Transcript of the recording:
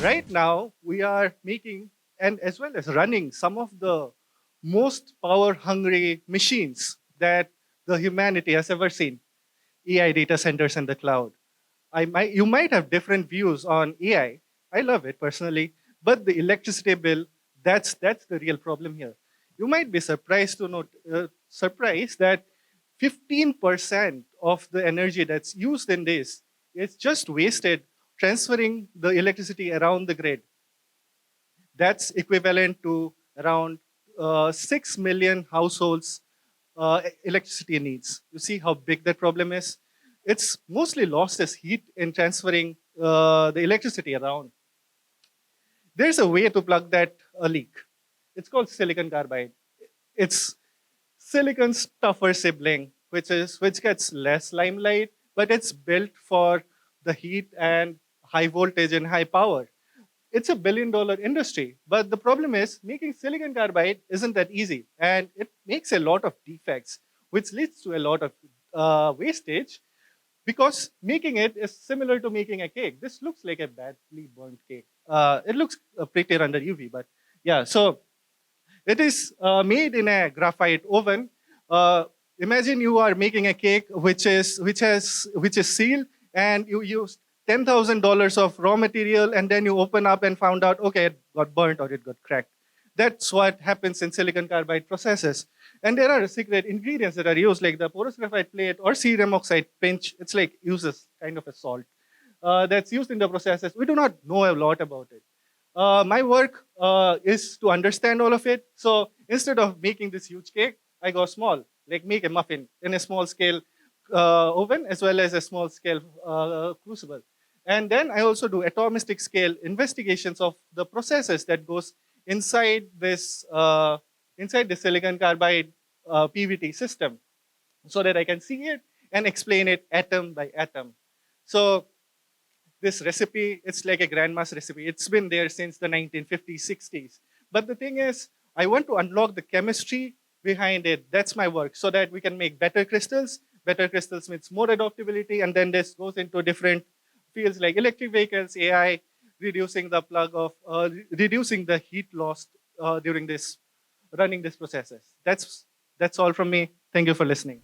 Right now, we are making and as well as running some of the most power-hungry machines that the humanity has ever seen. AI data centers and the cloud. You might have different views on AI. I love it personally, but the electricity bill, that's the real problem here. You might be surprised to note surprised that 15% of the energy that's used in this is just wasted transferring the electricity around the grid. That's equivalent to around 6 million households electricity needs. You see how big that problem is? It's mostly lost as heat in transferring the electricity around. There's a way to plug that leak. It's called silicon carbide. It's silicon's tougher sibling, which gets less limelight, but it's built for the heat and high voltage and high power. It's a billion-dollar industry, but the problem is making silicon carbide isn't that easy, and it makes a lot of defects, which leads to a lot of wastage, because making it is similar to making a cake. This looks like a badly burnt cake. It looks prettier under UV, but yeah. So it is made in a graphite oven. Imagine you are making a cake which is sealed, and you use $10,000 of raw material, and then you open up and found out, okay, it got burnt or it got cracked. That's what happens in silicon carbide processes. And there are secret ingredients that are used, like the porous graphite plate or cerium oxide pinch. It's like uses kind of a salt that's used in the processes. We do not know a lot about it. My work is to understand all of it. So instead of making this huge cake, I go small, like make a muffin in a small scale oven as well as a small scale crucible. And then I also do atomistic scale investigations of the processes that goes inside this the silicon carbide PVT system, so that I can see it and explain it atom by atom. So this recipe, it's like a grandma's recipe. It's been there since the 1950s, 60s. But the thing is, I want to unlock the chemistry behind it. That's my work, so that we can make better crystals. Better crystals means more adaptability, and then this goes into different fields like electric vehicles, AI, reducing the heat loss during running these processes. That's all from me. Thank you for listening.